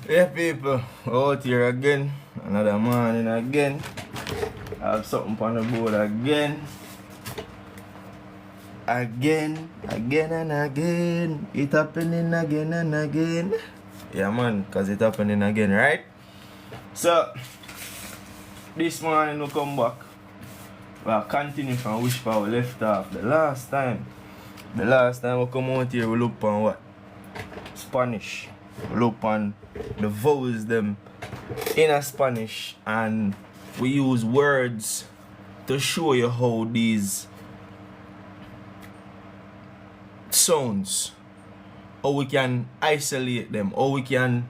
Yeah, people, out here again, another morning again. I have something on the board again. Again and again. It happening again and again. Yeah, man, because it happening again, right? So, this morning we come back. We'll continue from which part we left off the last time. The last time we come out here, we look on what? Spanish. We look on the vowels them in a Spanish, and we use words to show you how these sounds, how we can isolate them, how we can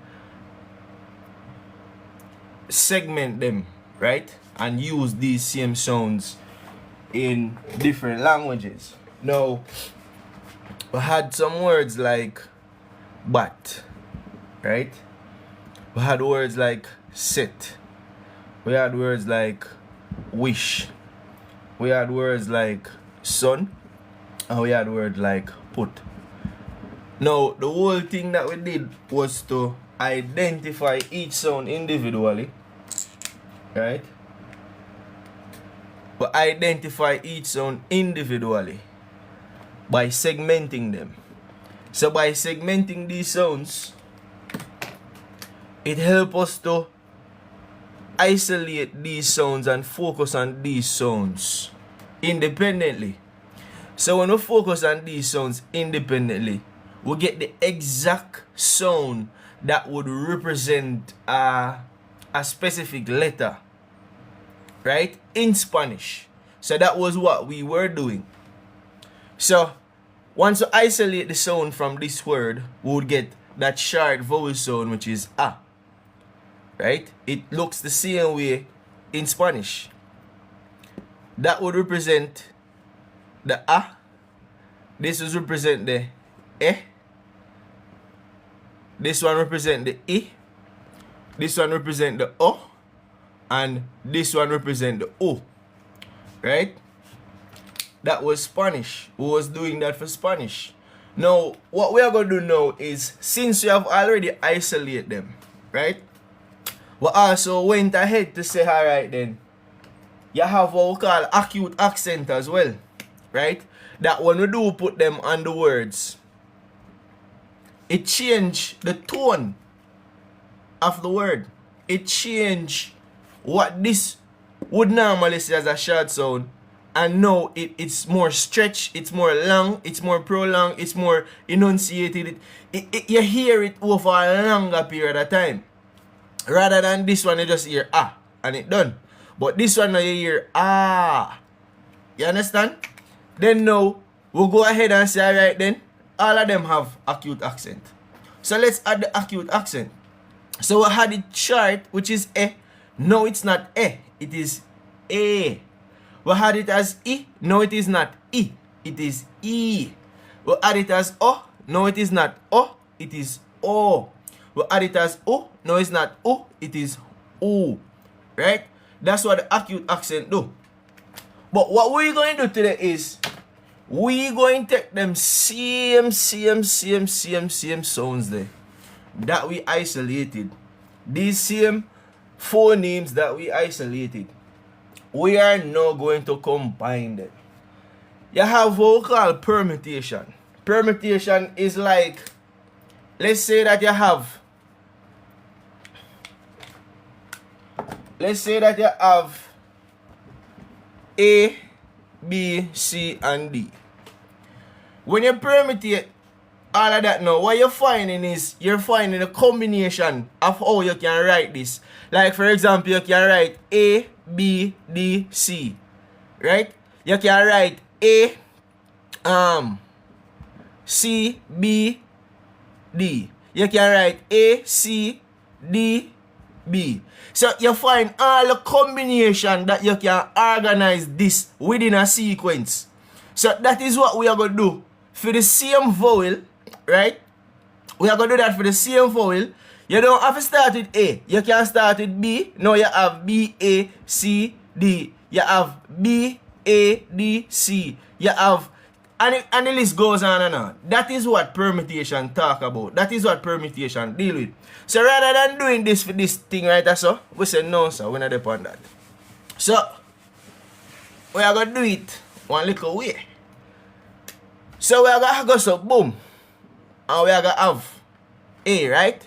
segment them, right? And use these same sounds in different languages. Now, we had some words like bat, right? We had words like sit. We had words like wish. We had words like sun. And we had words like put. Now, the whole thing that we did was to identify each sound individually, right? We identify each sound individually by segmenting them. So by segmenting these sounds, it helps us to isolate these sounds and focus on these sounds independently. So when we focus on these sounds independently, we get the exact sound that would represent a specific letter, right, in Spanish. So that was what we were doing. So once we isolate the sound from this word, we would get that short vowel sound, which is a, right? It looks the same way in Spanish. That would represent the a. This would represent the e. This one represent the I. This one represent the o. And this one represent the o. Right? That was Spanish. We was doing that for Spanish. Now, what we are going to do now is, since we have already isolated them, right? We also went ahead to say, alright then, you have what we call acute accent as well, right? That when we do put them on the words, it change the tone of the word. It change what this would normally say as a short sound, and now it's more stretched, it's more long, it's more prolonged, it's more enunciated. You hear it over a longer period of time. Rather than this one, you just hear ah, and it done. But this one, now you hear ah. You understand? Then now, we'll go ahead and say, alright then, all of them have acute accent. So let's add the acute accent. So we had it short, which is e. No, it's not e, it is a. We had it as I. No, it is not I, it is E. We had it as O. No, it is not O, it is O. We had it as O. No, it's not O, it is O. Right? That's what the acute accent do. But what we're going to do today is, we're going to take them same sounds there that we isolated. These same phonemes that we isolated, we are now going to combine them. You have what we call permutation. Permutation is like, let's say that you have, A, B, C, and D. When you permutate all of that now, what you're finding is, you're finding a combination of how you can write this. Like for example, you can write A, B, D, C. Right? You can write A, C, B, D. You can write A, C, D, B. So you find all the combination that you can organize this within a sequence. So that is what we are going to do for the same vowel, right? We are going to do that for the same vowel. You don't have to start with A. You can start with B. Now you have B, A, C, D. You have B, A, D, C. You have, and the list goes on and on. That is what permutation talk about. That is what permutation deal with. So rather than doing this for this thing right so, we say no sir, we're not upon that. So, we are going to do it one little way. So we are going to go so boom. And we are going to have A, right?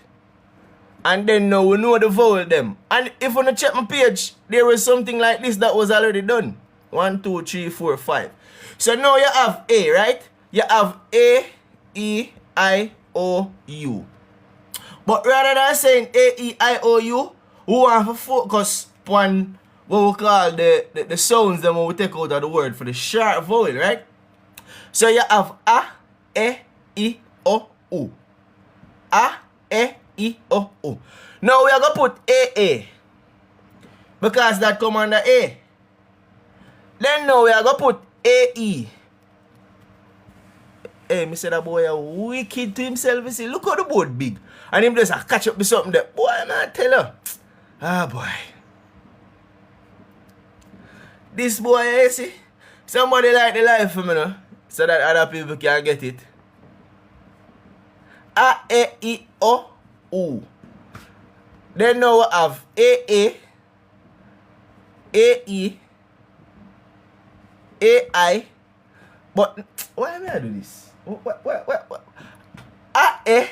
And then now we know the vowel them. And if you check my page, there was something like this that was already done. 1, 2, 3, 4, 5. So now you have A, right? You have A, E, I, O, U. But rather than saying A, E, I, O, U, we want to focus on what we call the sounds that we take out of the word for the short vowel, right? So you have A, E, I, O, U. A, E, I, O, U. Now we are going to put A. Because that come under A. Then now we are going to put AE. Hey, me say that boy a wicked to himself. You see, look how the board big. And him just catch up with something there. Boy, man, tell her. Ah, boy. This boy, you see, somebody like the life for me, no? So that other people can get it. A, E, I, O, U. Then now we have A, I, AI. But why am I do this? What? A,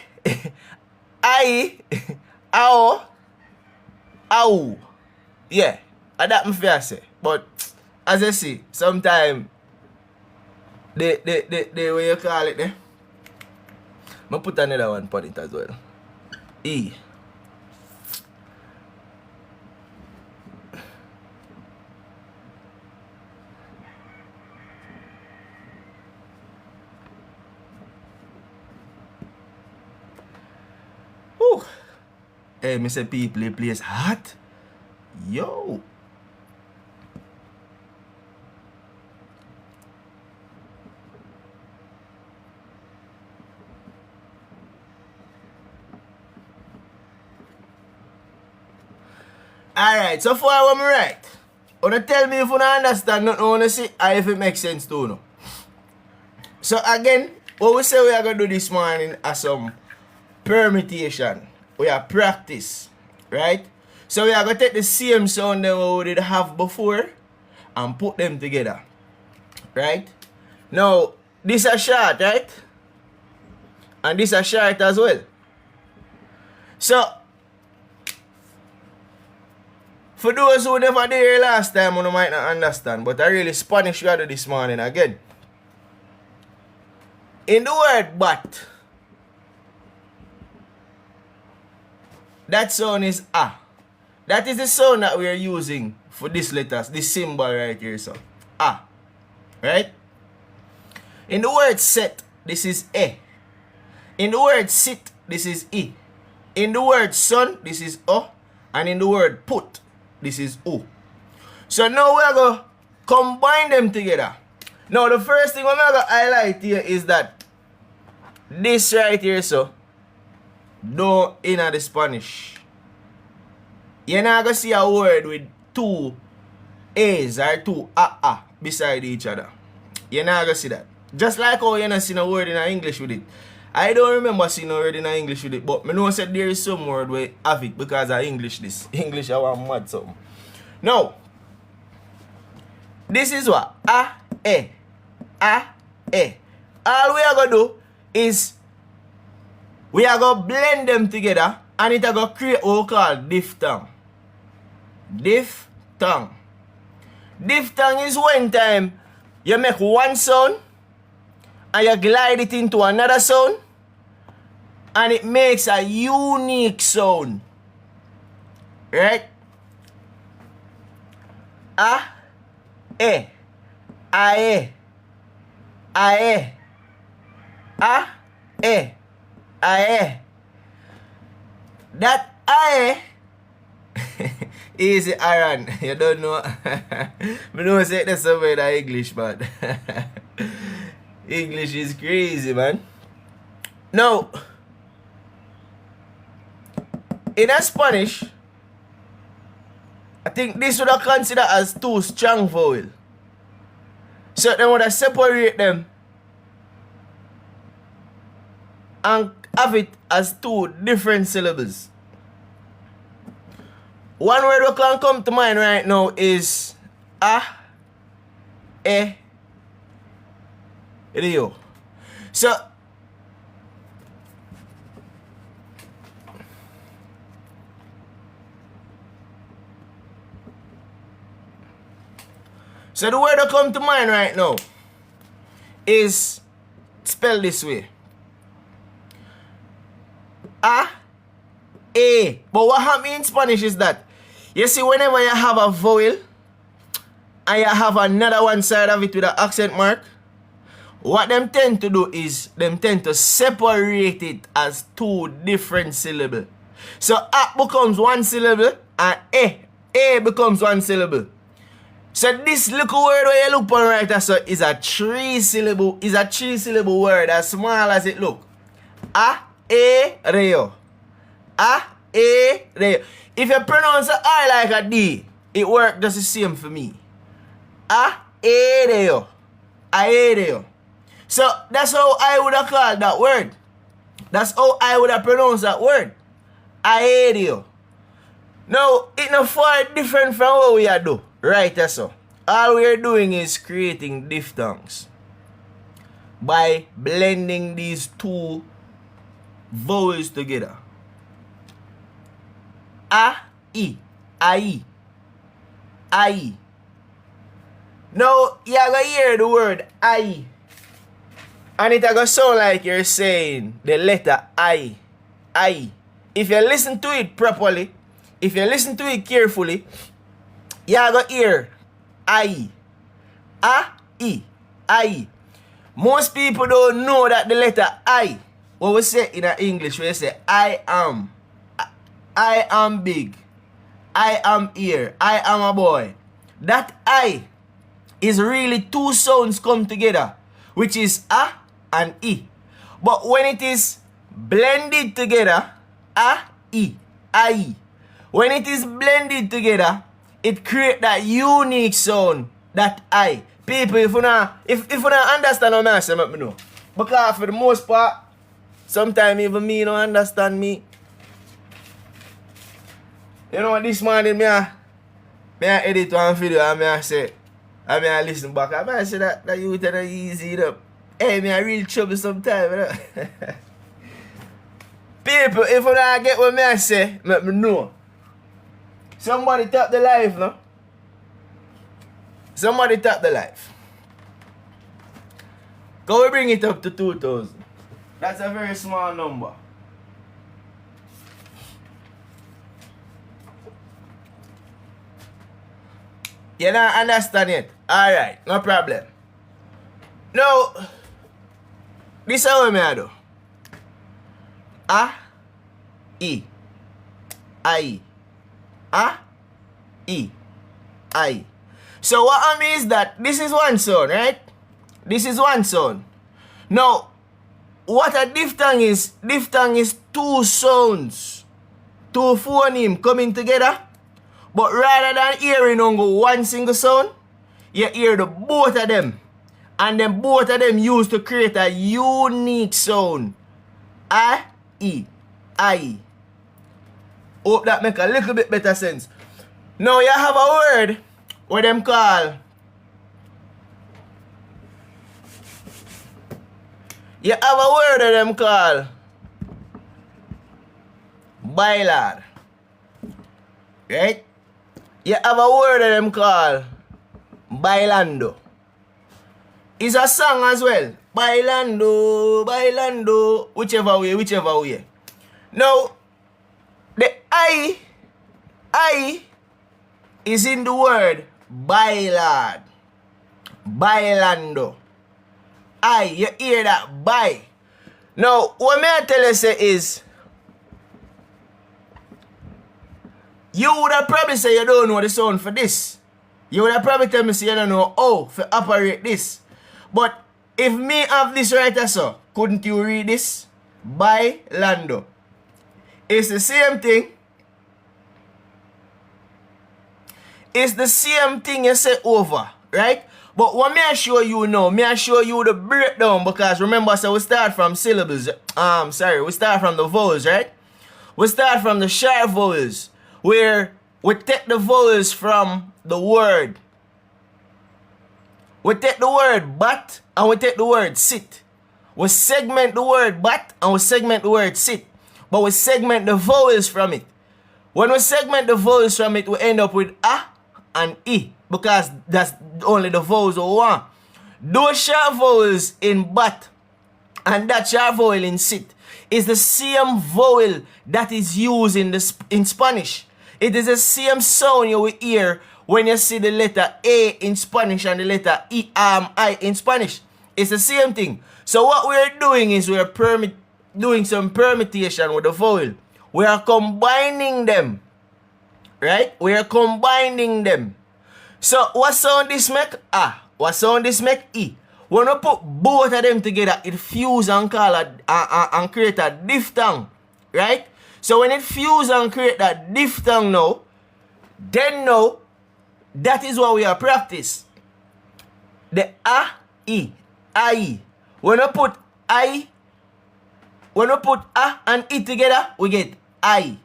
I, Ao, Au. Yeah, and that me fair say. But as I see, sometimes the way you call it there. I put another one on it as well. E. Whew. Hey, me say people, the place hot. Yo. Alright, so far what me right. Wanna tell me if you don't understand nothing, wanna see if it makes sense to you. So again, what we say we are gonna do this morning is some permutation. We are practice, right? So we are gonna take the same sound that we did have before and put them together, right? Now, this is short, right? And this is short as well. So, for those who never did here last time, you might not understand, but I really Spanish rather this morning again. In the word but, that sound is A. That is the sound that we are using for these letters, this symbol right here, so A. Right? In the word set, this is E. In the word sit, this is I. In the word sun, this is O. And in the word put, this is U. So now we're going to combine them together. Now the first thing I'm going to highlight here is that this right here, so don't enter the Spanish. You're not going to see a word with two A's or two A beside each other. You're not going to see that. Just like how you're not seeing a word in English with it. I don't remember seeing a word in English with it, but I know that there is some word where have it because I English this. English I want mad something. Now, this is what? A, E. A, E. All we are going to do is we are going to blend them together and it are going to create what we call diphthong. Diphthong. Diphthong is one time you make one sound and you glide it into another sound and it makes a unique sound. Right? A, E, A, E, A, E, A, E, ae. That ae easy, Aaron. You don't know. I know say that's somewhere in English, man. English is crazy, man. Now, in a Spanish, I think this would have considered as two strong vowels. So they would have separate them and have it as two different syllables. One word that can come to mind right now is a, e, rio. So the word that come to mind right now is spelled this way. A, E. But what happens in Spanish is that, you see, whenever you have a vowel and you have another one side of it with an accent mark, what them tend to do is them tend to separate it as two different syllables. So A becomes one syllable and E becomes one syllable. So this little word where you look on right there, so is a three syllable word as small as it look. A, E, reo. A, E, reo. If you pronounce the I like a D, it works just the same for me. A, E, reo. A, reo. So that's how I would have called that word. That's how I would have pronounced that word. A, reo. Now, it's not far different from what we are doing. Right, that's so. All we are doing is creating diphthongs by blending these two vowels together. A, I, I, I. Now, you're going to hear the word I, and it's going to sound like you're saying the letter I. I. If you listen to it properly, if you listen to it carefully, you're going to hear I. A, I. Most people don't know that the letter I, what we say in English, we say I am big, I am here, I am a boy. That I is really two sounds come together, which is A and I. But when it is blended together, A, I. When it is blended together, it creates that unique sound, that I. People, if you don't understand what I say, let me know. Because for the most part, sometimes even me don't understand me. You know what, this morning, me edit one video and I listen back. I say that you tell it easy up. Hey, me a real trouble sometimes, you know? People, if you don't get what I say, let me know. Somebody tap the live, no? Somebody tap the live. Can we bring it up to 2,000? That's a very small number. You don't understand it? Alright, no problem. Now, this is how I do. A, I. A, I. So what I mean is that this is one sound, right? This is one sound. Now, what a diphthong is two sounds, two phonemes coming together. But rather than hearing only one single sound, you hear the both of them. And then both of them used to create a unique sound. A, I. Hope that make a little bit better sense. Now you have a word what them call, you have a word that them call bailar, right? You have a word that them call bailando. It's a song as well. Bailando, bailando, whichever way. Now, the I is in the word bailar, bailando. You hear that? By. Now, what may I tell you say is, you would have probably say you don't know the sound for this. You would have probably tell me say you don't know how to operate this. But if me have this right so, couldn't you read this? By Lando. It's the same thing. It's the same thing you say over, right? But what may I show you now? May I show you the breakdown, because remember, so we start from syllables. We start from the vowels, right? We start from the sharp vowels, where we take the vowels from the word. We take the word but and we take the word sit. We segment the word but and we segment the word sit. But we segment the vowels from it. When we segment the vowels from it, we end up with a and e, because that's only the vowels we want. Those sharp vowels in but and that sharp vowel in sit is the same vowel that is used in Spanish. It is the same sound you will hear when you see the letter A in Spanish and the letter I in Spanish. It's the same thing. So what we're doing is we're doing some permutation with the vowel. We are combining them. Right? We are combining them. So what sound this make? A. What sound this make? E. When we put both of them together, it fuse and create a diphthong. Right? So when it fuse and create that diphthong now, then now, that is what we are practice. The a, e, I. When we put a and e together, we get I.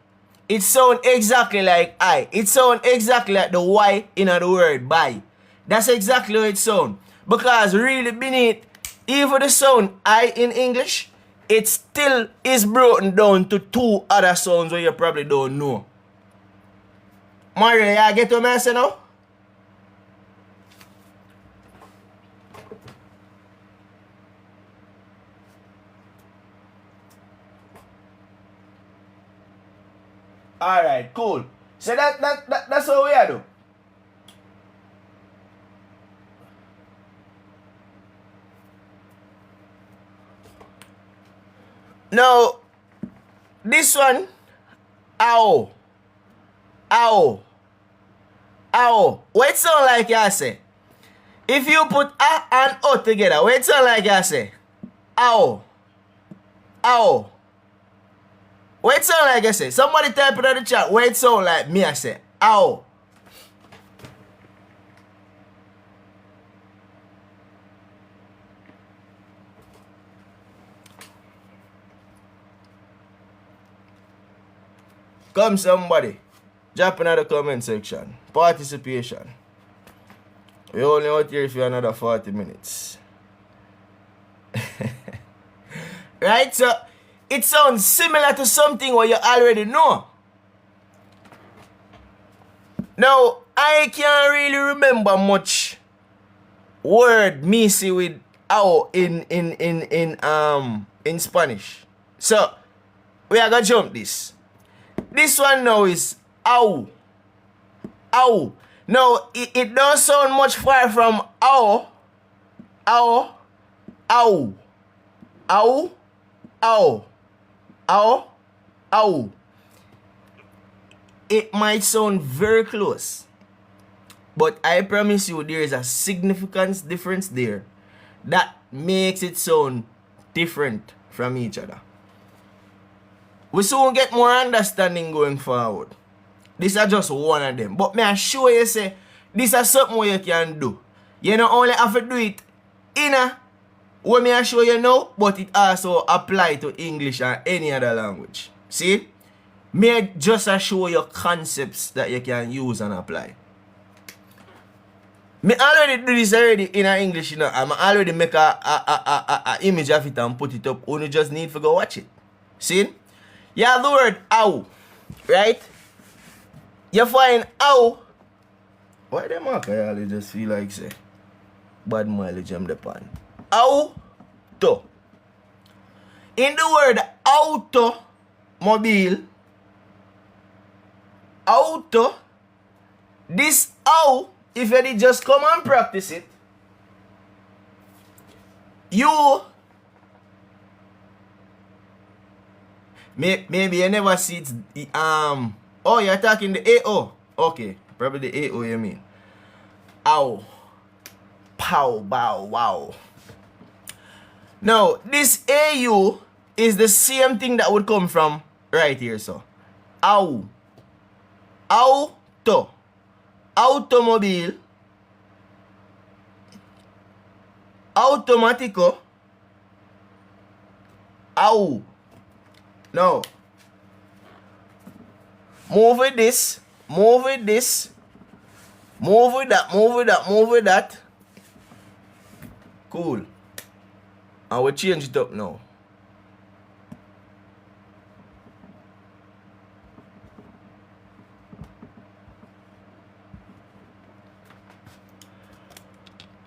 It sounds exactly like I. It sounds exactly like the Y in the word buy. That's exactly how it sounds. Because really beneath, even the sound I in English, it still is broken down to two other sounds where you probably don't know. Mario, you get what I'm saying now? Alright, cool. So that's how we are do. Now, this one, ow. What it sound like you say? If you put a and o together, what it sound like you say? Ow. What it sound like I say? Somebody type it in the chat. What it sound like me I say? Ow. Come somebody. Drop in the comment section. Participation. We only out here for another 40 minutes. Right? So it sounds similar to something what you already know. Now, I can't really remember much word me see with ow in Spanish. So, we are gonna jump this. This one now is ow. Now, it don't sound much far from ow. It might sound very close, but I promise you there is a significant difference there that makes it sound different from each other. We soon get more understanding going forward. These are just one of them. But may I show you say, this is something you can do. You don't only have to do it in a what may I show you now, but it also apply to English and any other language. See? May I just show you concepts that you can use and apply. Me already do this already in English, you know. I'm already make a image of it and put it up. You just need to go watch it. See? You have the word ow, right? You find ow. Why the mark I always just feel like say bad mileage I'm the pan. Auto. In the word automobile, auto, this ow, if you did just come and practice it, you Maybe you never see it. Oh, you're talking the AO. Okay, probably the AO you mean. Ow. Pow, bow, wow. Now, this AU is the same thing that would come from right here, so. Ow. Auto. Automobile. Automatico. Ow. Now, move with this. Move with this. Move with that. Move with that. Move with that. Cool. I will change it up now.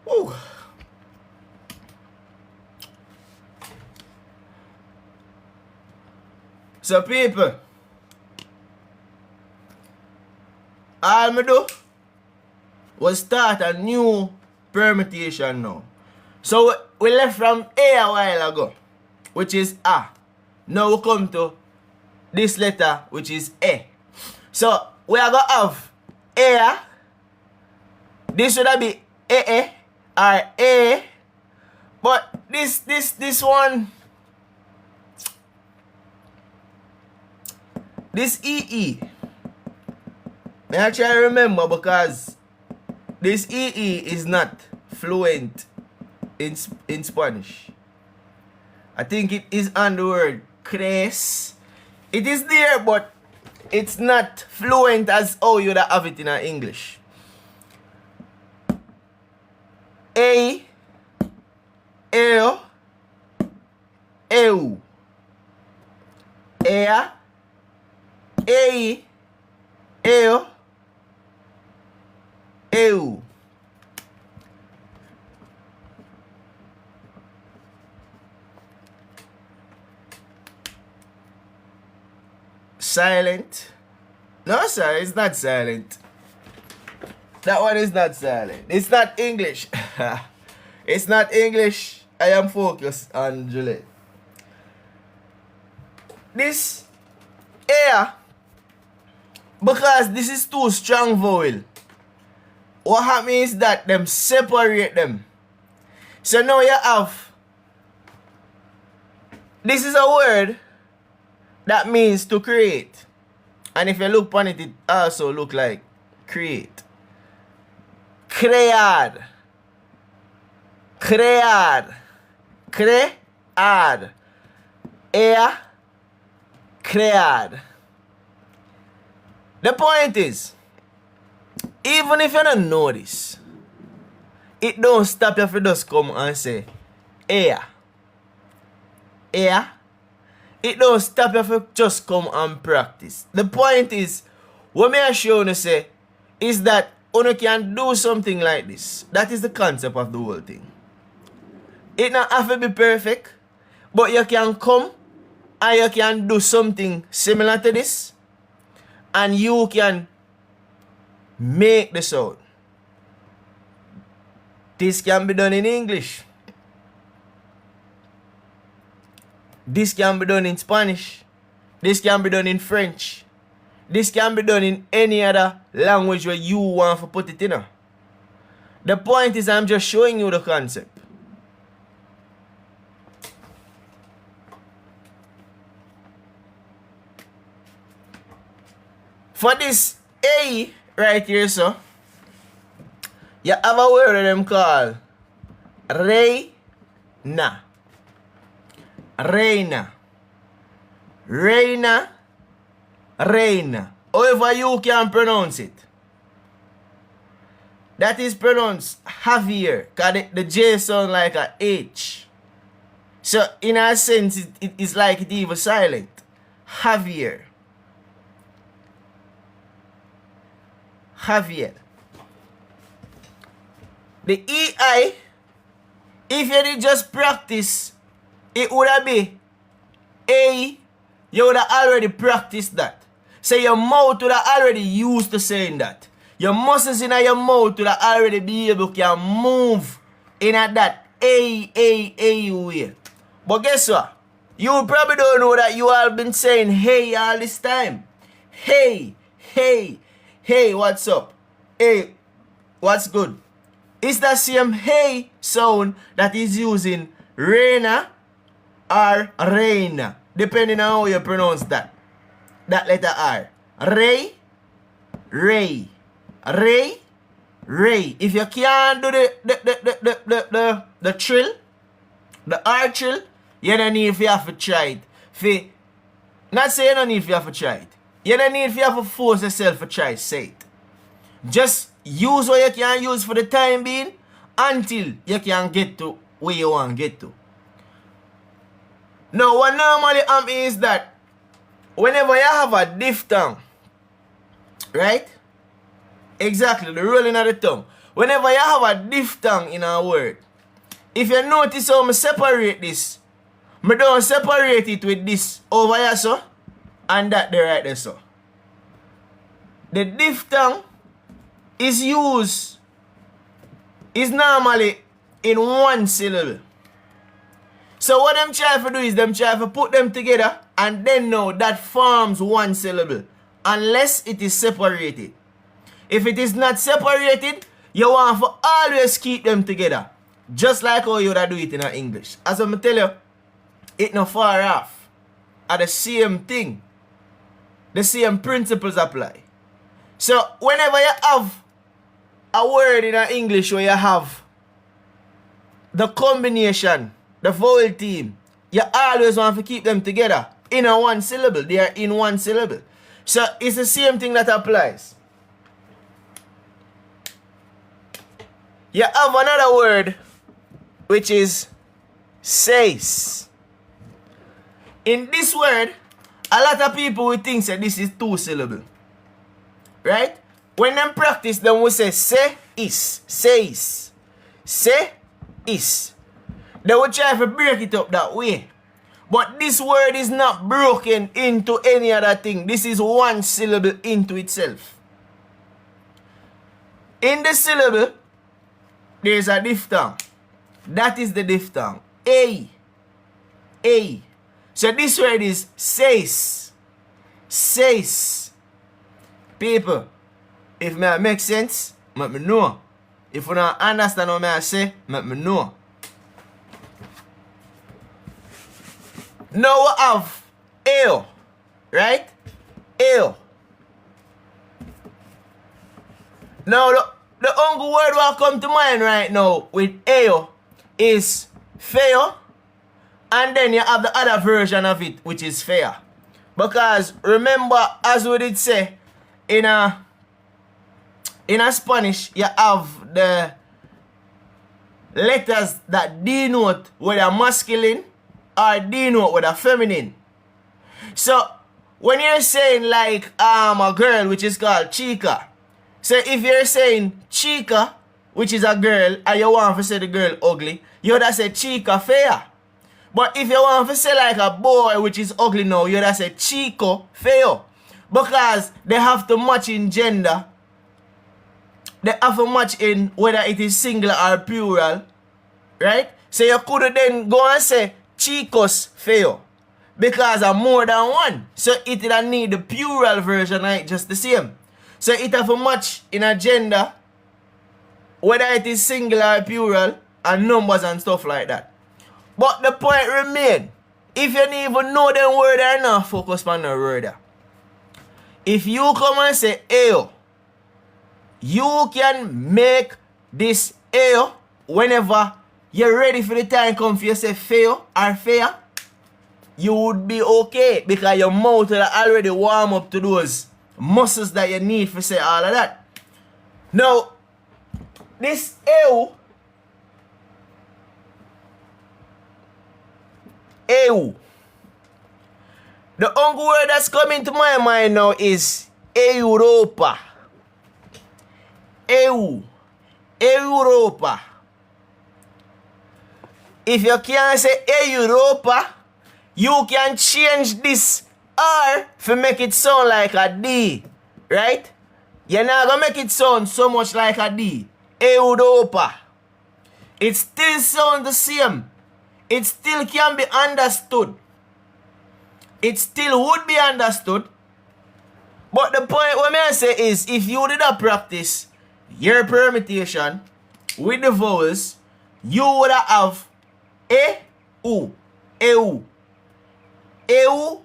Ooh. So people, all me do was start a new permutation now. So we left from A a while ago, which is A. Now we come to this letter, which is A. So we are gonna have A. This should be A or A. But this one, this EE. I actually remember because this EE is not fluent in Spanish. I think it is on the word crees. It is there, but it's not fluent as how you'd have it in English. A, eu, eu, ea, ei, eu, eu. Silent. No, sir, it's not silent. That one is not silent. It's not English. It's not English. I am focused on Juliet. This air, because this is too strong vowel, what happens is that them separate them. So now you have, this is a word that means to create. And if you look upon it, it also look like create. Crear. Crear. Crear. Ea. Crear. The point is, even if you don't know this, it don't stop you if you just come and say ea. Ea. It don't stop you if you just come and practice. The point is, what me I show you say is that you can do something like this. That is the concept of the whole thing. It not have to be perfect, but you can come and you can do something similar to this, and you can make the sound. This can be done in English. This can be done in Spanish. This can be done in French. This can be done in any other language where you want to put it in. The point is, I'm just showing you the concept. For this A right here, so, you have a word of them called reina. Reina. Reina. Reina. However you can pronounce it. That is pronounced Javier. Because the J sound like a H. So in a sense, it is like it even silent. Javier. Javier. The EI, if you did just practice, it would have been A. You would have already practiced that. So your mouth would have already used to saying that. Your muscles in your mouth would have already be able to move in that A way. But guess what? You probably don't know that you all been saying hey all this time. Hey, hey, hey, what's up? Hey, what's good? It's the same hey sound that is using Reina or Reina, depending on how you pronounce that. That letter R. Ray, Ray, Ray, Ray. If you can't do the trill, the R trill, you don't need if you have to try it. Not say you don't need if you have to try it. You don't need if you have to force yourself to try say it. Just use what you can use for the time being until you can get to where you want to get to. Now, what normally happens is that whenever you have a diphthong, right? Exactly, the rolling of the tongue. Whenever you have a diphthong in a word, if you notice how I separate this, I don't separate it with this over here, so, and that there right there, so. The diphthong is used, is normally in one syllable. So what them try to do is them try to put them together and then now that forms one syllable unless it is separated. If it is not separated, you want to always keep them together. Just like how you would do it in English. As I'm tell you, it's not far off. Are the same thing. The same principles apply. So whenever you have a word in English where you have the combination, the vowel team, you always want to keep them together in a one syllable. They are in one syllable. So it's the same thing that applies. You have another word which is says. In this word, a lot of people will think that this is two syllable. Right? When them practice, them will say is, says. Say is. They will try to break it up that way. But this word is not broken into any other thing. This is one syllable into itself. In the syllable, there is a diphthong. That is the diphthong. A. A. So this word is says. Says. People, if it make sense, let me know. If you don't understand what I say, let me know. Now we have ale, right? Ale. Now the only word that come to mind right now with ale is fair, and then you have the other version of it which is fair. Because remember, as we did say, in a Spanish you have the letters that denote whether masculine or denote whether feminine. So when you're saying like a girl which is called chica, so if you're saying chica which is a girl and you want to say the girl ugly, you would say chica fair. But if you want to say like a boy which is ugly now, you would say chico feo. Because they have to match in gender. They have to match in whether it is singular or plural. Right? So you could then go and say chicos feo. Because of more than one. So it don't need the plural version, right? Just the same. So it have to match in a gender, whether it is singular or plural, and numbers and stuff like that. But the point remains, if you don't even know them word or not, focus on the word. If you come and say ale, you can make this ale whenever you're ready for the time come for you say fail or fair, you would be okay because your mouth will already warm up to those muscles that you need for say all of that. Now, this ale, the only word that's coming to my mind now is Europa. Europa. If you can't say Europa, you can change this R to make it sound like a D. Right? You're not gonna make it sound so much like a D. Europa. It still sounds the same. It still can be understood. it still would be understood. But the point what I say is, if you did not practice your permutation with the vowels, you would have e, u, eu, eu,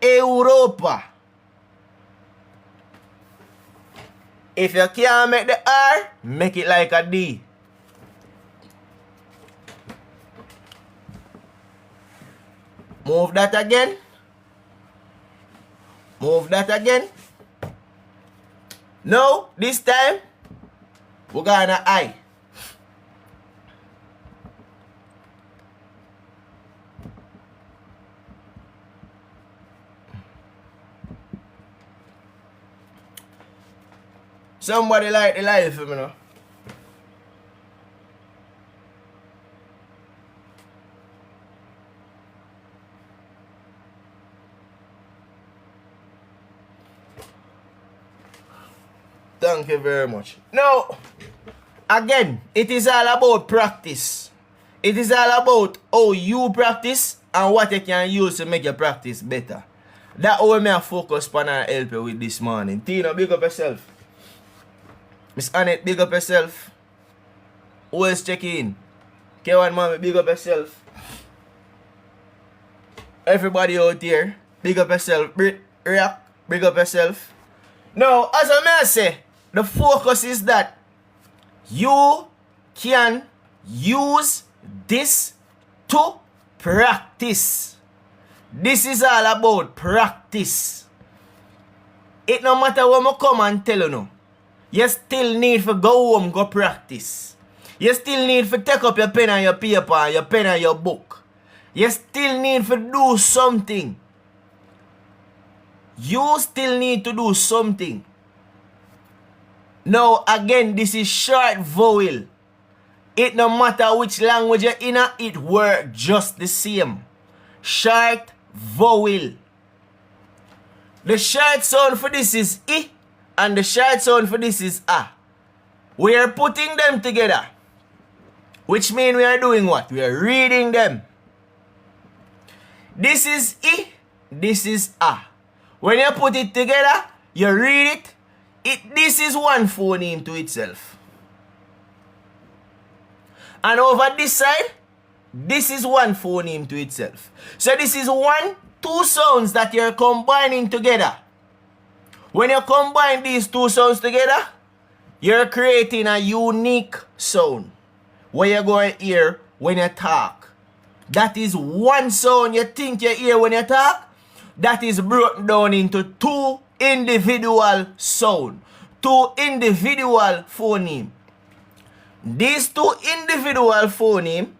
Europa. If you can't make the R, make it like a D. Move that again. Move that again. No, this time, we're gonna I. Somebody like the live for me now. Thank you very much. Now, again, it is all about practice. It is all about how you practice and what you can use to make your practice better. That's how I focus on and help you with this morning. Tina, big up yourself. Miss Annette, big up yourself. Who else check in? K1 Mommy, big up yourself. Everybody out there, big up yourself. React, big up yourself. Now, as I may say, the focus is that you can use this to practice. This is all about practice. It no matter what I come and tell you now. You still need to go home, go practice. You still need to take up your pen and your paper and your pen and your book. You still need to do something. You still need to do something. Now, again, this is short vowel. It no matter which language you're in, it works just the same. Short vowel. The short sound for this is I, and the short sound for this is A. We are putting them together, which means we are doing what? We are reading them. This is I, this is A. When you put it together, you read it. This is one phoneme to itself. And over this side, this is one phoneme to itself. So this is two sounds that you're combining together. When you combine these two sounds together, you're creating a unique sound where you're going to hear when you talk. That is one sound you think you hear when you talk. That is broken down into two individual sound, two individual phoneme. These two individual phoneme,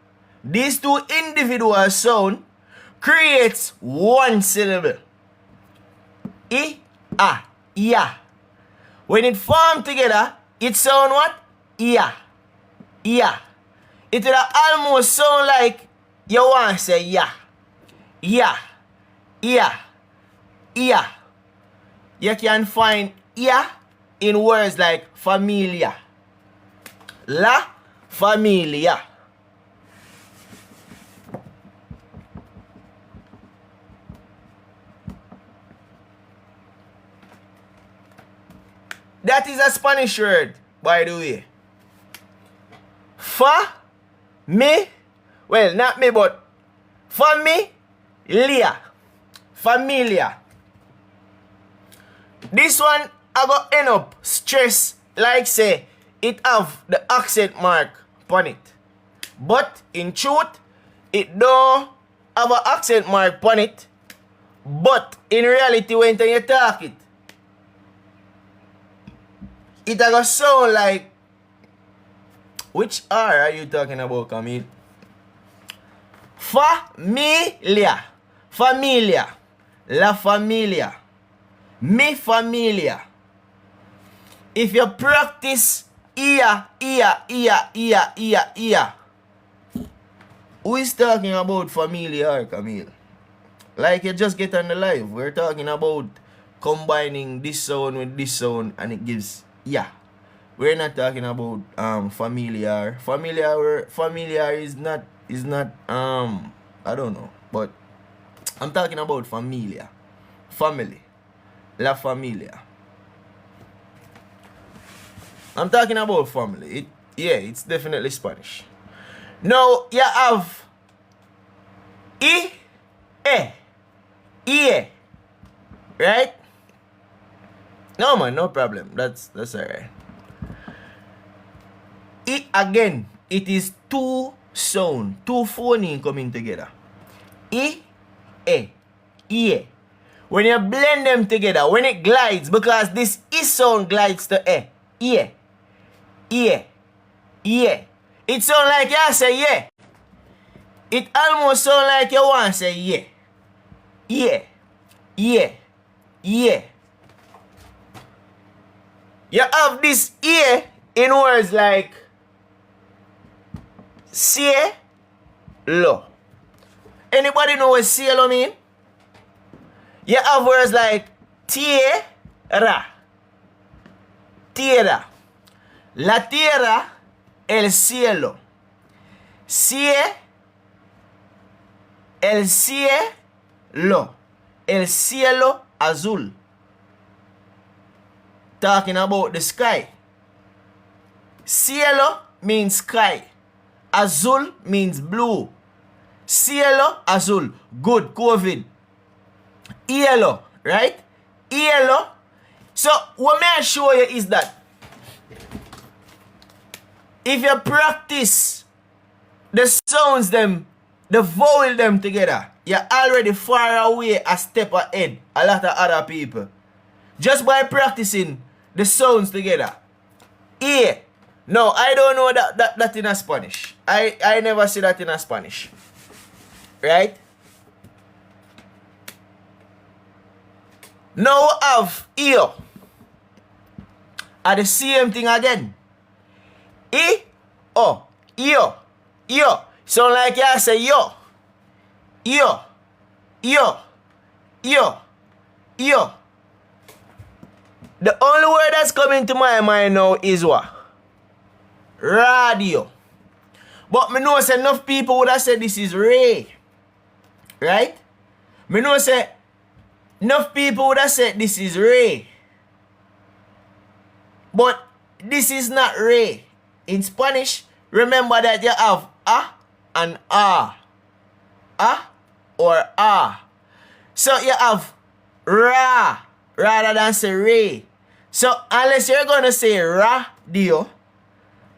these two individual sound creates one syllable. I, A, ya. When it form together, it sound what? Ya. Ya. It will almost sound like you want to say ya. Ya. Ya. Ya. You can find ya in words like familia. La familia. That is a Spanish word, by the way. Me, well, not me, but familia. Familia. This one, I go end up stress, like say, it have the accent mark upon it. But, in truth, it don't have an accent mark upon it. But, in reality, when you talk it, it gonna sound like, which R are you talking about, Camille? Familia. Familia. La familia. Mi familia. If you practice ia. Who is talking about familia, Camille? Like you just get on the live. We're talking about combining this sound with this sound and it gives yeah. We're not talking about familiar. Familiar is not I don't know, but I'm talking about familia. Family. La familia. I'm talking about family. It's definitely Spanish. Now, you have I, E, right? No, man, no problem. That's alright. I again, it is two sound, two phoneme coming together. I, E. When you blend them together, when it glides, because this I sound glides to E. It sound like you say yeah. It almost sound like you want to say yeah. You have this ear in words like cielo. Anybody know what cielo mean? You have words like tierra. La tierra, el cielo. El cielo. El cielo azul. Talking about the sky. Cielo means sky. Azul means blue. Cielo azul. Good. COVID. Hielo. Right? Hielo. So what may I show you is that if you practice the sounds them, the vowel them together, you're already far away a step ahead a lot of other people. Just by practicing the sounds together. E. No, I don't know that in a Spanish. I never see that in a Spanish. Right? Now we have io. Are the same thing again. Io. Sound like you say yo. The only word that's coming to my mind now is what? Radio. But me know say enough people would have said this is Ray. Right? Me know say enough people would have said this is Ray. But this is not Ray. In Spanish, remember that you have a and a. A or a. So you have ra rather than say Ray. So unless you're going to say radio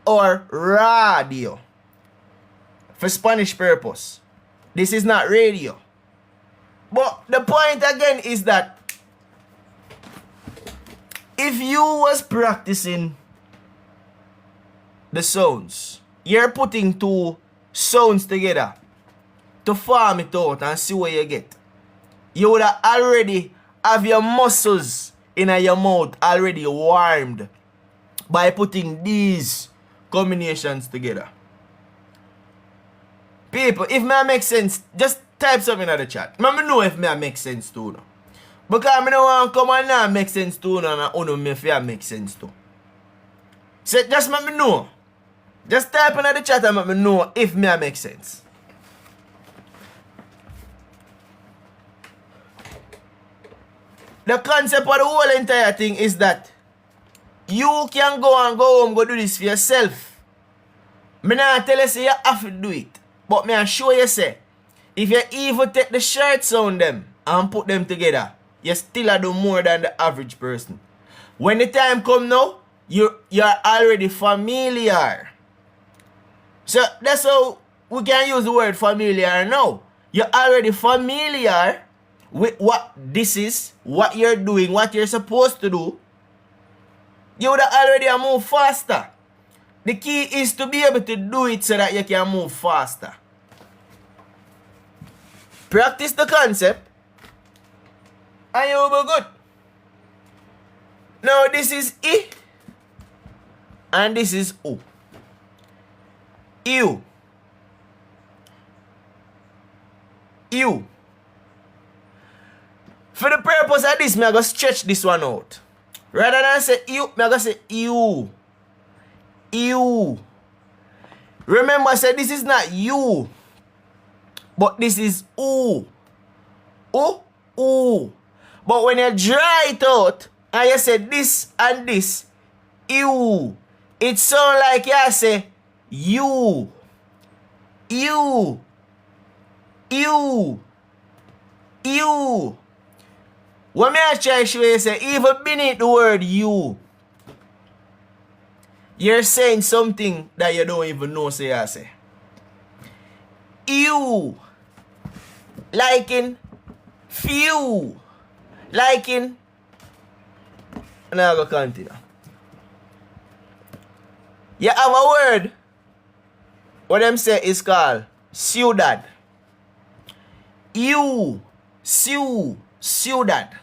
or radio for Spanish purpose, this is not radio. But the point again is that if you was practicing the sounds, you're putting two sounds together to form it out and see what you get. You would have already have your muscles in your mouth already warmed by putting these combinations together. People, if me make sense, just type something in the chat. Let me know if me make sense too. No? Because I don't want to come and now make sense too and I don't know if it make sense too. So just let me know. Just type in the chat and let me know if me make sense. The concept of the whole entire thing is that you can go home, go do this for yourself. Me not tell you say you have to do it. But me I show you say, if you even take the short sound them and put them together, you still do more than the average person. When the time come now, you're already familiar. So that's how we can use the word familiar now. You're already familiar with what this is, what you're doing, what you're supposed to do. You would already move faster. The key is to be able to do it so that you can move faster. Practice the concept and you will be good. Now this is I and this is U. You. For the purpose of this, I'm going to stretch this one out. Rather than say you, I'm going to say you. Remember, I said this is not you, but this is U. ooh, ooh. But when you dry it out, and you say this and this, ew, it sound like you say you, you, you, you. When me I try to show you, say, even beneath the word you, you're saying something that you don't even know, say I say. You. Like in few. Like in. And I'll go continue. You have a word. What them say is called ciudad. You. Ciudad.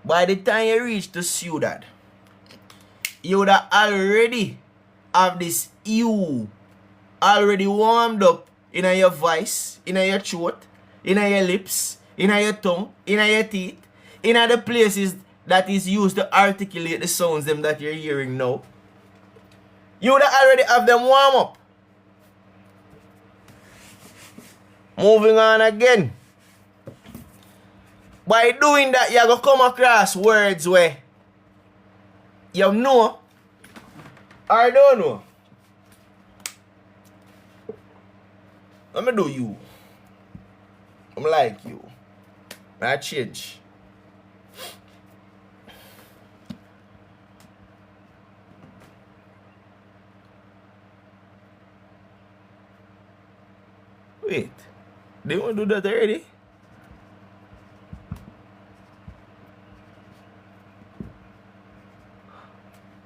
By the time you reach to ciudad, you would have already have this you already warmed up in your voice, in your throat, in your lips, in your tongue, in your teeth, in the places that is used to articulate the sounds them that you're hearing now. You would already have them warm up. Moving on again. By doing that, you're going to come across words where you know or don't know. Let me do you. I'm like you. I change. Wait. They want to do that already?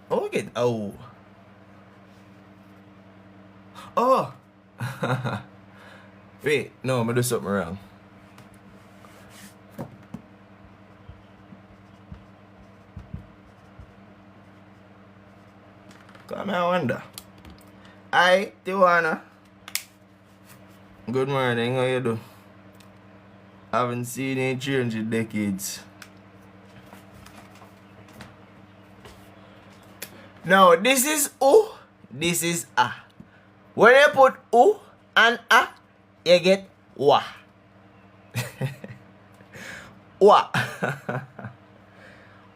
Okay. Oh. Oh. Wait. No, I'm going to do something wrong. Come here, I wonder. Hi, Tijuana. Good morning. How you do? Haven't seen any change in decades. Now, this is U, this is A. When you put U and A, you get Wa. Wa.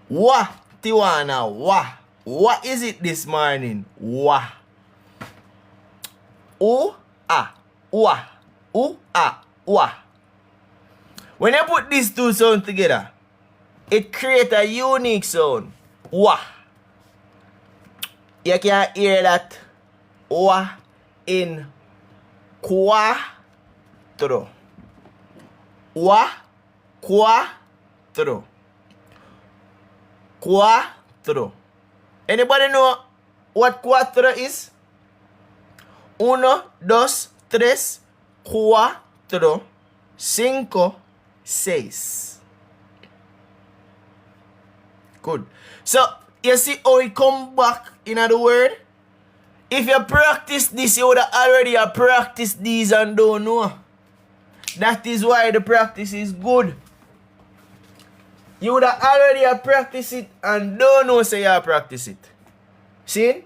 Wa, Tijuana, Wa. What is it this morning? Wa. U, A. Wa. U, A. Wa. When you put these two sounds together, it creates a unique sound. Wa. You can hear that wa in cuatro. Wa, cuatro. Cuatro. Anybody know what cuatro is? Uno, dos, tres, cuatro, cinco, seis. Good. So, you see how it come back in the word? If you practice this, you would have already practiced these and don't know. That is why the practice is good. You would have already practiced it and don't know say you practice it. See?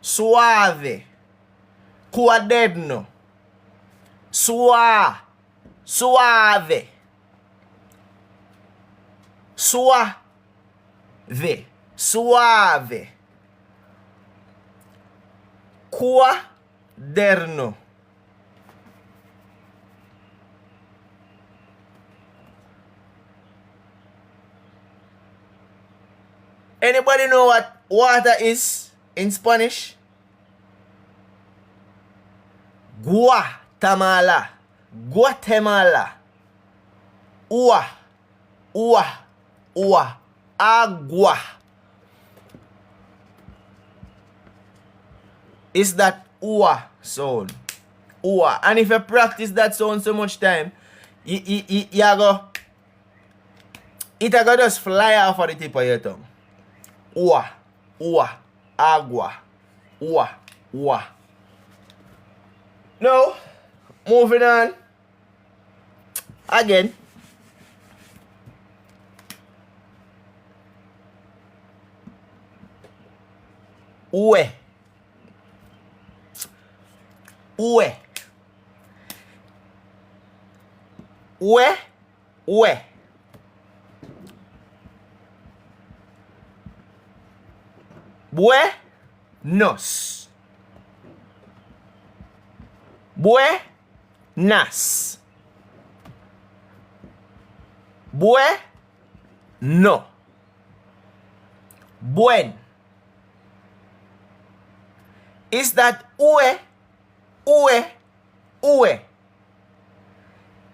Suave. Cuaderno. Suave. Suave. Suave. Cuaderno. Anybody know what water is in Spanish? Guatemala. Guatemala. Ua. Agua. Is that ua sound. Ua. And if you practice that sound so much time, you go, it go just fly off of the tip of your tongue. Ua. Agua. Ua. Now, moving on. Again. Ue. we. We. Buenos. Buenas. Bueno. Buen. Is that ue?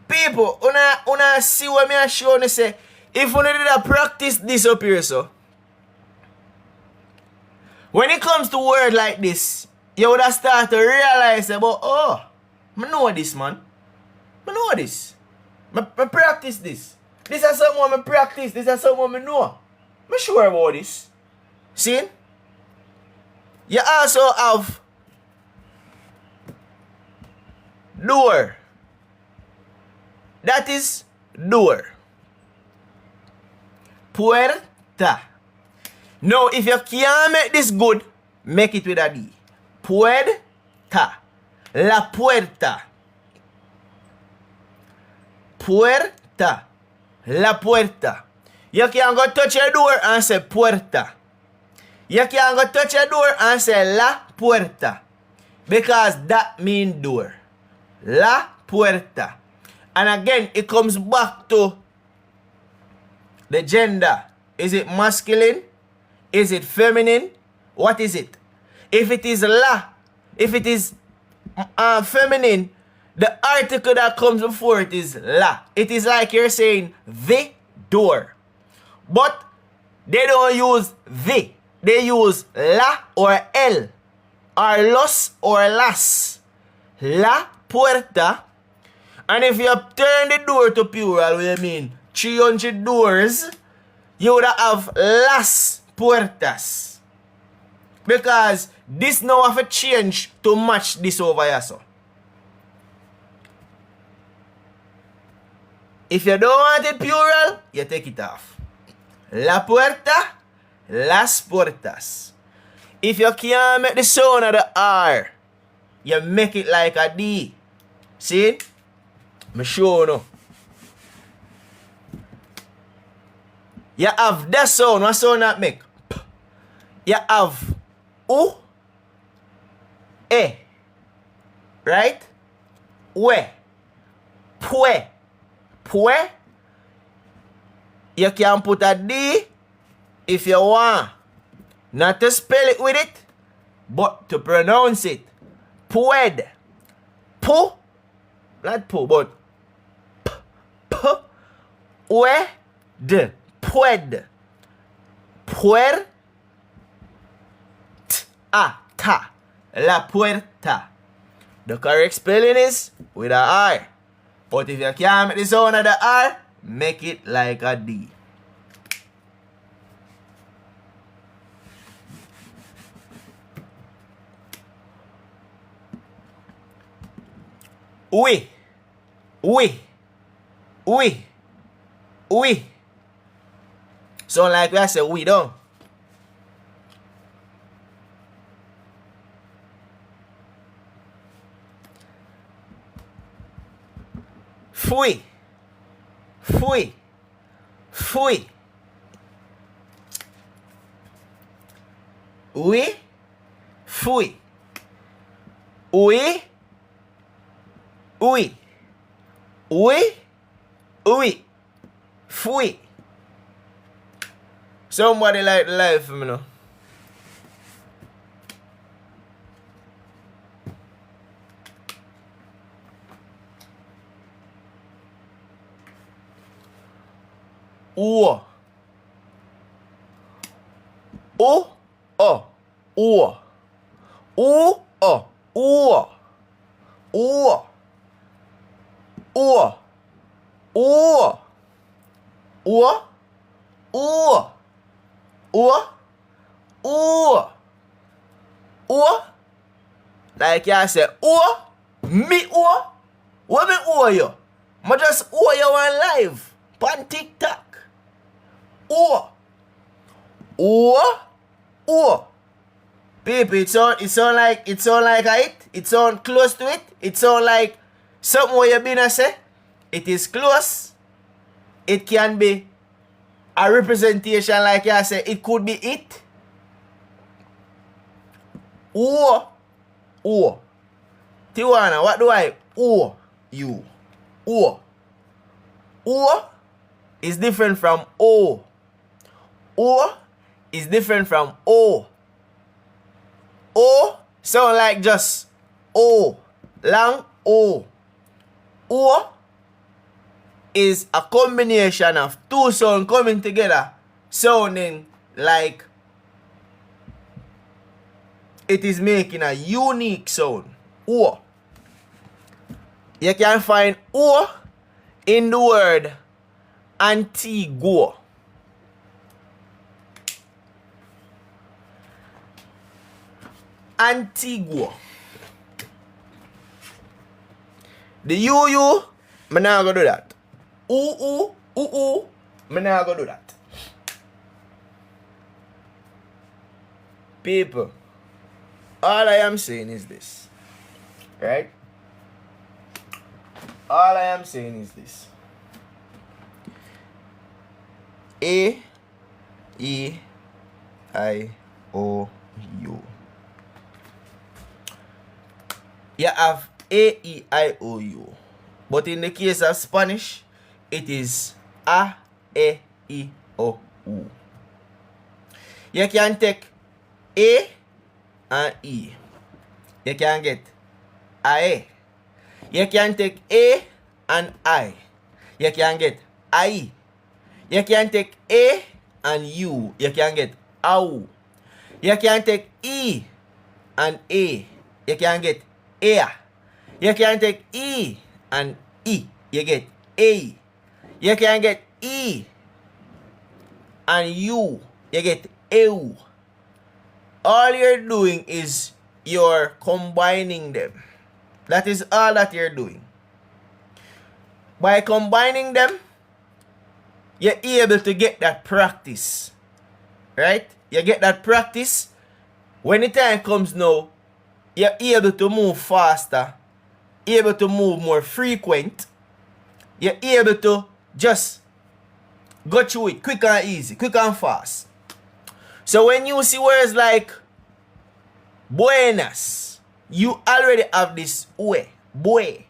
People, una see what me show you say, if you did a practice this up here, so when it comes to word like this, you would have start to realize about, oh, I know this, man. I know this. I practice this. This is something I practice. This is something I know. I'm sure about this. See? You also have door. That is door. Puerta. Now, if you can't make this good, make it with a D. Puerta. La puerta. Puerta. La puerta. You can't go touch a door and say puerta. You can't go touch a door and say la puerta. Because that means door. La puerta. And again, it comes back to the gender. Is it masculine? Is it feminine? What is it? If it is la, if it is feminine, the article that comes before it is la. It is like you're saying the door. But they don't use the. They use la or el. Or los or las. La puerta. And if you turn the door to plural, what do you mean? 300 doors, you would have las puertas. Because this now have to change to match this over here. So. If you don't want it plural, you take it off. La puerta, las puertas. If you can't make the sound of the R, you make it like a D. See? I'm sure no. You have that sound. What sound that make? P. You have U, E. Right? We. Pue. Pue. You can put a D if you want. Not to spell it with it, but to pronounce it. Pued. Pu. Not pu, but Pued. Pued. Puerta. La puerta. The correct spelling is with a R. But if you can't make the sound of the R, make it like a D. We. So like I said, we don't. Fui. We. Fui. Fui. Somebody like the life for me now. O. O. O. O. O. O. O. O. O. O. O. O. O. O. O. Like you say, O. Me O. What me O you? I just O you on live. On TikTok. O. O. O. People, it sound like a it. It sound close to it. It sound like something where you been a say. It is close. It can be a representation like I say. It could be it. Or Tiwana, what do I or you? Or is different from O. O is different from O. O sound like just O. Long O. O is a combination of two sounds coming together, sounding like it is making a unique sound. O. You can find O in the word Antigua. Antigua. The you, me not gonna do that. Me not gonna do that. People, all I am saying is this, right? All I am saying is this. A, E, I, O, U. You have A, E, I, O, U. But in the case of Spanish, it is A, E, I, O, U. You can take A and E. You can get A. You can take A and I. You can get I. You can take A and U. You can get AU. You can take E and A. You can get A. You can take E and E. You get A. You can get E and U. You get EU. All you're doing is you're combining them. That is all that you're doing. By combining them, you're able to get that practice. Right? You get that practice. When the time comes now, you're able to move faster, able to move more frequent. You're able to just go through it quick and easy, quick and fast. So when you see words like buenas, you already have this way, boy.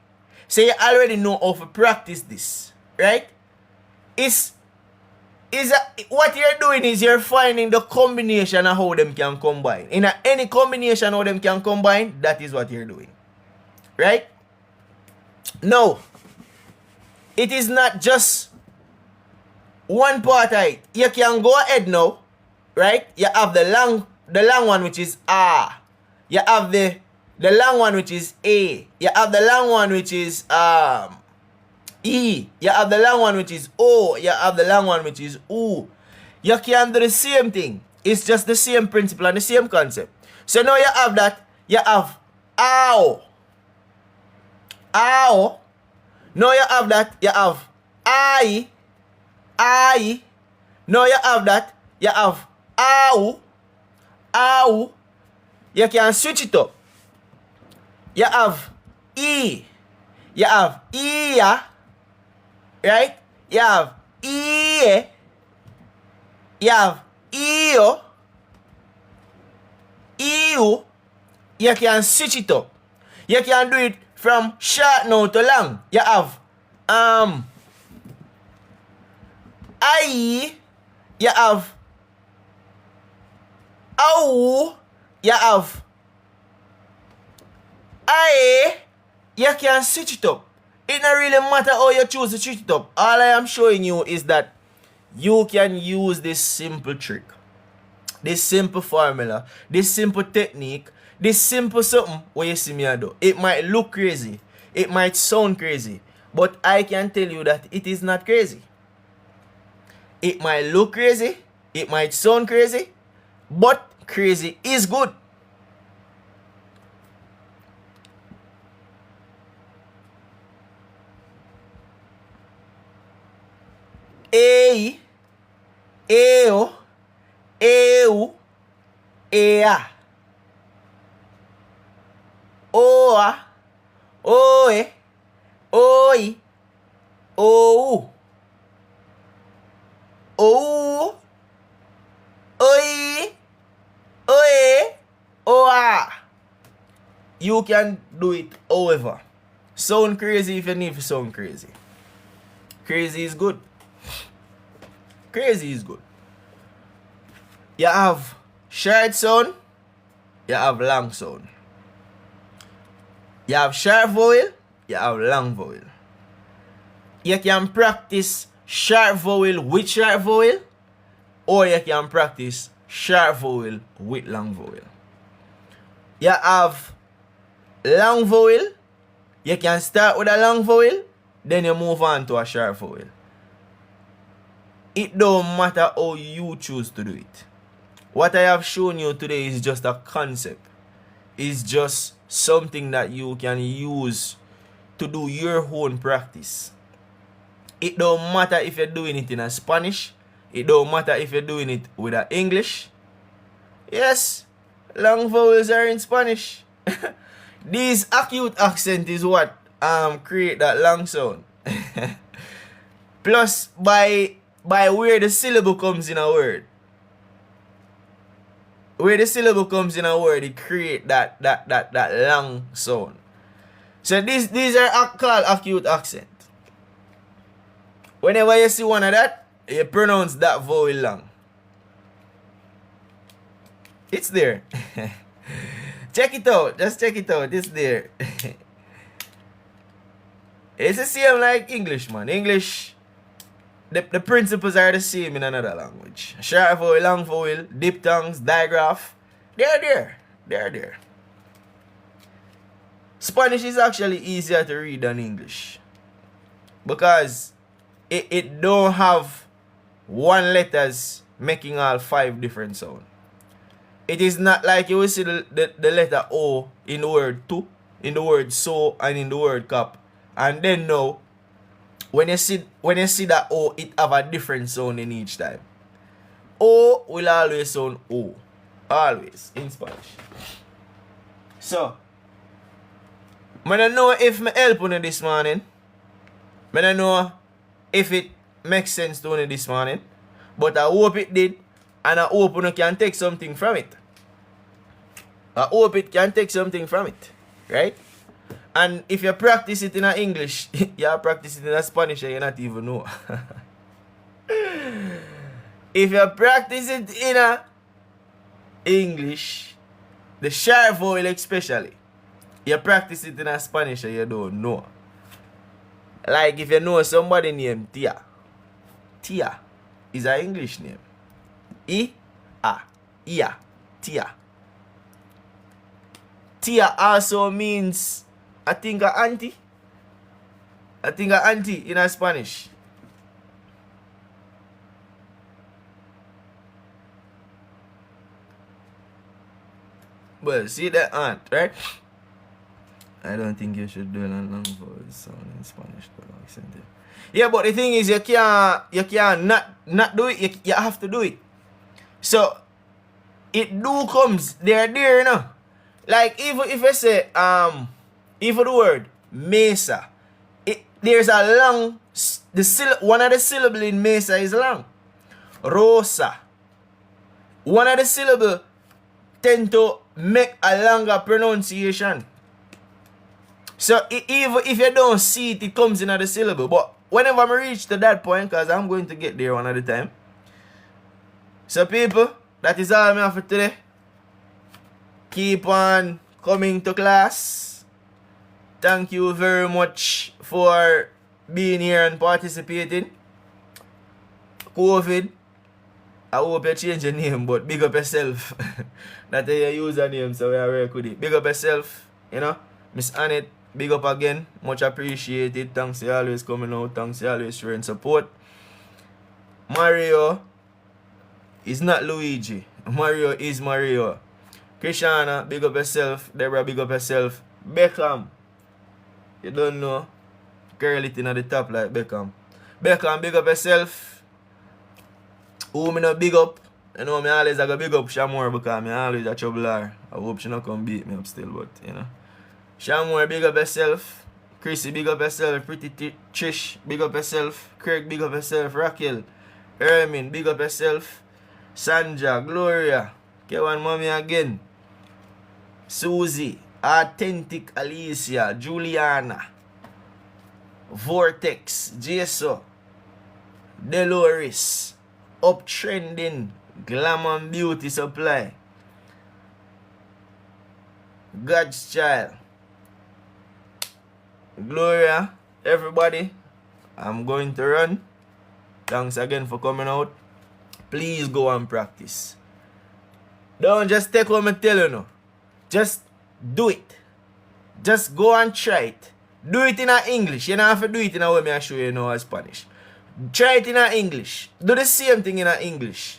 So you already know how to practice this, right? What you're doing is you're finding the combination of how them can combine. In any combination how them can combine, that is what you're doing. Right? No. It is not just one part of it. You can go ahead now. Right? You have the long one which is A. You have the long one which is A. You have the long one which is E. You have the long one which is O. You have the long one which is U. You can do the same thing. It's just the same principle and the same concept. So now you have that. You have AO. AO. Now you have that. You have I. Now you have that. You have AU. AU. You can switch it up. You have E. You have IA. Right? You have IE. You have EO. EU. You can switch it up. You can do it from short now to long. You have I. You have AU. You have I. You can switch it up. It don't really matter how you choose to switch it up. All I am showing you is that you can use this simple trick, this simple formula, this simple technique, this simple something what you see me do. It might look crazy, it might sound crazy, but I can tell you that it is not crazy. It might look crazy, it might sound crazy, but crazy is good. A, EO, EU, EA. Oa, oe, oi, ou, ou, oi, oe, oa. You can do it however. Sound crazy if you need to sound crazy. Crazy is good. Crazy is good. You have short sound, you have long sound. You have short vowel, you have long vowel. You can practice short vowel with short vowel, or you can practice short vowel with long vowel. You have long vowel, you can start with a long vowel, then you move on to a short vowel. It don't matter how you choose to do it. What I have shown you today is just a concept. It's just something that you can use to do your own practice. It don't matter if you're doing it in a Spanish. It don't matter if you're doing it with a English. Yes, long vowels are in Spanish. This acute accent is what create that long sound. Plus, by where the syllable comes in a word. Where the syllable comes in a word, it create that long sound. So these are called acute accent. Whenever you see one of that, you pronounce that vowel long. It's there. Check it out. Just check it out. It's there. It's the same like English, man. English, the principles are the same in another language. Short vowel, long vowel, diphthongs, digraph. They're there. They're there. Spanish is actually easier to read than English. Because it don't have one letters making all 5 different sounds. It is not like you will see the letter O in the word to, in the word so, and in the word cup. And then now, when you see that O, it have a different sound in each time. O will always sound O. Always in Spanish. So, I don't know if I help you this morning. I don't know if it makes sense to you this morning. But I hope it did. And I hope you can take something from it. I hope it can take something from it. Right? And if you practice it in English, you practice it in Spanish and you not even know. If you practice it in English, the short vowel especially, you practice it in Spanish and you don't know. Like if you know somebody named Tia. Tia is an English name. Ia, Tia. Tia also means, I think, a auntie. I think a auntie in a Spanish. Well, see that aunt, right? I don't think you should do a long vowel sound in Spanish. Yeah, but the thing is, you can't not do it. You have to do it. So it do comes. They're there, you know. Like if I say even the word mesa, there's a long one of the syllable in mesa is long. Rosa. One of the syllable tend to make a longer pronunciation. So even if you don't see it, it comes in the syllable. But whenever I reach to that point, because I'm going to get there one at a time. So people, that is all I have for today. Keep on coming to class. Thank you very much for being here and participating. COVID, I hope you change your name, but big up yourself. That is your username, so we are very good. Big up yourself, you know. Miss Annette, big up again. Much appreciated. Thanks for always coming out. Thanks for always showing support. Mario is not Luigi. Mario is Mario. Krishana, big up yourself. Deborah, big up yourself. Beckham, you don't know. Curl it in at the top like Beckham. Beckham, big up yourself. Who me not big up? You know, me always I go big up Shamor because me always a troubler. I hope she not come beat me up still, but you know. Shamor, big up yourself. Chrissy, big up yourself. Pretty Trish, big up yourself. Craig, big up yourself. Raquel, Ermin, big up yourself. Sandra, Gloria, K1 Mommy again. Susie, Authentic Alicia, Juliana, Vortex, Jeso, Dolores, Uptrending, Glamour Beauty Supply, God's Child, Gloria, everybody, I'm going to run. Thanks again for coming out. Please go and practice. Don't just take what I tell you no. Just do it. Just go and try it. Do it in English. You don't have to do it in a way I show you now as Spanish. Try it in English. Do the same thing in English.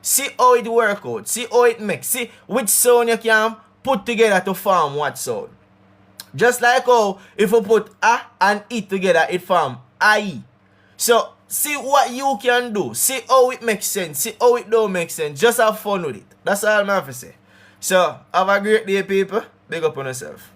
See how it works out. See how it makes. See which sound you can put together to form what sound. Just like how if you put A and E together, it form I. So see what you can do. See how it makes sense. See how it don't make sense. Just have fun with it. That's all I have to say. So have a great day, people. Big up on yourself.